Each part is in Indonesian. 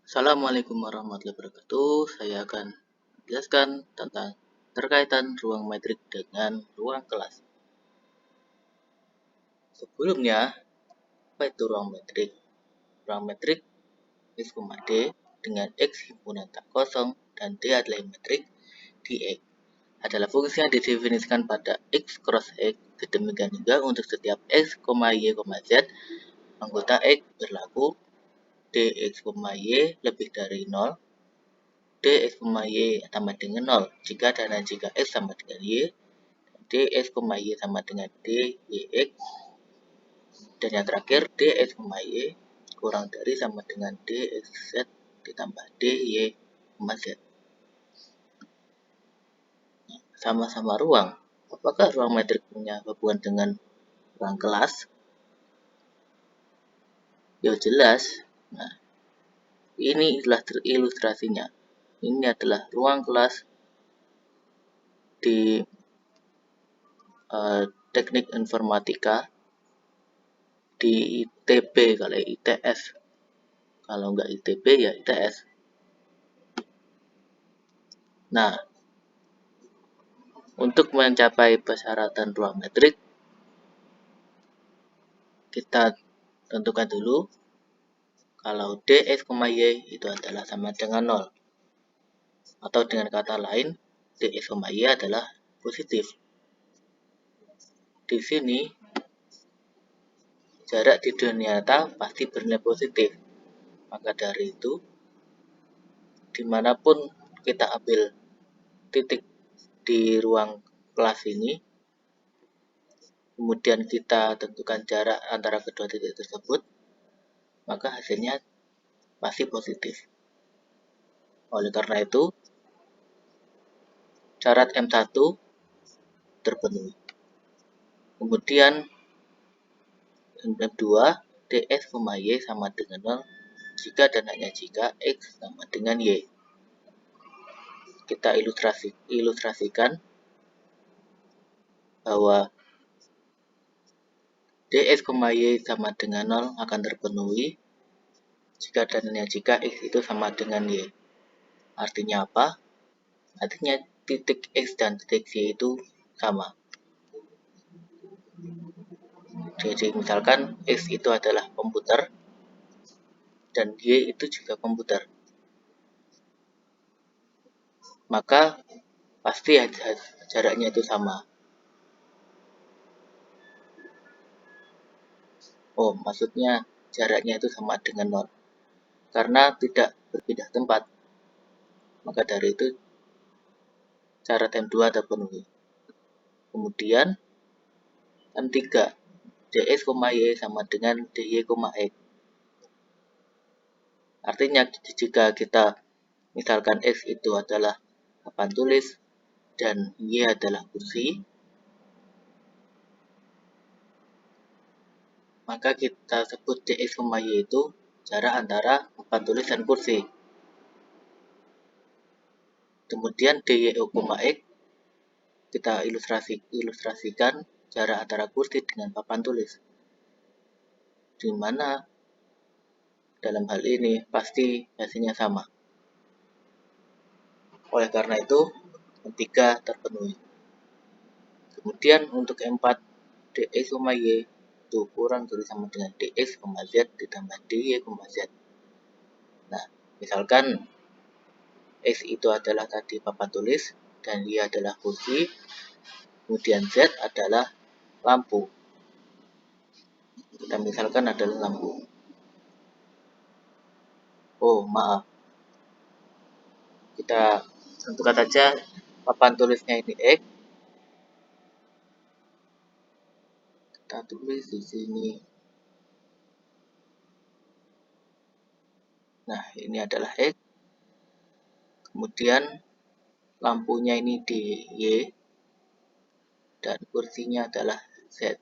Assalamualaikum warahmatullahi wabarakatuh. Saya akan menjelaskan tentang terkaitan ruang metrik dengan ruang kelas. Sebelumnya, apa itu ruang metrik? Ruang metrik X, D dengan X himpunan tak kosong dan D adalah metrik di X adalah fungsi yang didefinisikan pada X cross X. Sedemikian juga untuk setiap X, Y, Z anggota X berlaku dx, y lebih dari 0, dx, y sama dengan 0 jika dan jika x sama dengan y, dx, y sama dengan dyx, dan yang terakhir dx, y kurang dari sama dengan dxz ditambah dy, z. Sama-sama ruang. Apakah ruang metrik punya hubungan dengan ruang kelas? Ya jelas. Nah, ini adalah ilustrasinya. Ini adalah ruang kelas di teknik informatika di ITB kali ITS. Kalau nggak ITB ya ITS. Nah, untuk mencapai persyaratan ruang metrik, kita tentukan dulu kalau dx, y itu adalah sama dengan 0. Atau dengan kata lain, dx, y adalah positif. Di sini, jarak di dunia nyata pasti bernilai positif. Maka dari itu, dimanapun kita ambil titik di ruang kelas ini, kemudian kita tentukan jarak antara kedua titik tersebut, maka hasilnya pasti positif. Oleh karena itu, syarat M1 terpenuhi. Kemudian M2, dx, y sama dengan 0 jika dan hanya jika x sama dengan y. Kita ilustrasikan bahwa dx, y sama dengan 0 akan terpenuhi jika dan hanya jika x itu sama dengan y. Artinya apa? Artinya titik x dan titik y itu sama. Jadi misalkan x itu adalah komputer dan y itu juga komputer. Maka pasti jaraknya itu sama. Oh, maksudnya jaraknya itu sama dengan 0. Karena tidak berpindah tempat. Maka dari itu syarat M2 terpenuhi. Kemudian M3, dx, y sama dengan dy, x. Artinya jika kita misalkan x itu adalah papan tulis dan y adalah kursi, maka kita sebut dx, y itu jarak antara papan tulis dan kursi. Kemudian dy, x kita ilustrasikan jarak antara kursi dengan papan tulis. Di mana dalam hal ini pasti hasilnya sama. Oleh karena itu, M3 terpenuhi. Kemudian untuk M4, dx, y itu kurang dari sama dengan dx, z ditambah dy, z. Nah, misalkan x itu adalah tadi papan tulis dan y adalah kursi, kemudian z adalah lampu. Kita misalkan adalah lampu. Oh, maaf. Kita tentukan saja papan tulisnya ini x. Kita tulis di sini. Nah, ini adalah x. Kemudian lampunya ini di y dan kursinya adalah z.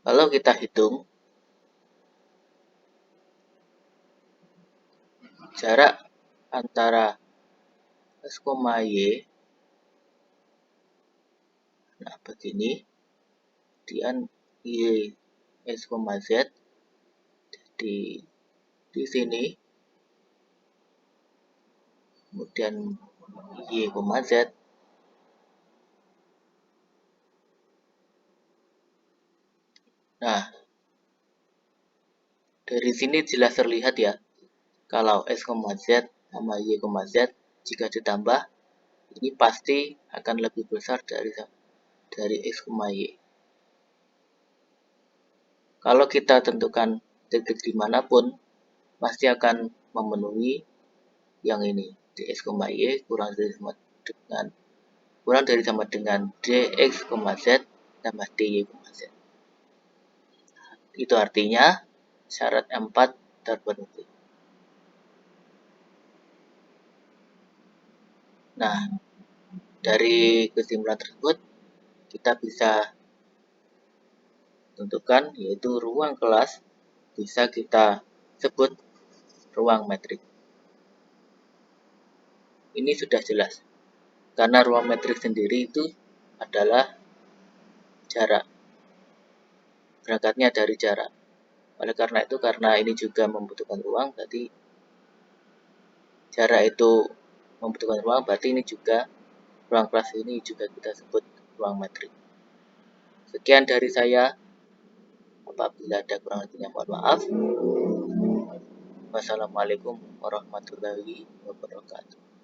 Kalau kita hitung jarak antara x, y, nah begini, kemudian y, x, z, jadi di sini, kemudian Y, Z. Nah, dari sini jelas terlihat ya, kalau X, Z sama Y, Z jika ditambah, ini pasti akan lebih besar dari X, Y. Kalau kita tentukan titik dimanapun, pasti akan memenuhi yang ini, dx, y kurang dari sama dengan dx, z tambah dy, z. Itu artinya syarat 4 terpenuhi. Nah, dari kesimpulan tersebut kita bisa tentukan, yaitu ruang kelas bisa kita sebut ruang metrik. Ini sudah jelas, karena ruang metrik sendiri itu adalah jarak, berangkatnya dari jarak. Oleh karena itu, karena ini juga membutuhkan ruang, berarti jarak itu membutuhkan ruang, berarti ini juga ruang kelas ini juga kita sebut ruang metrik. Sekian dari saya. Apabila ada kurang lebihnya mohon maaf. Wassalamualaikum warahmatullahi wabarakatuh.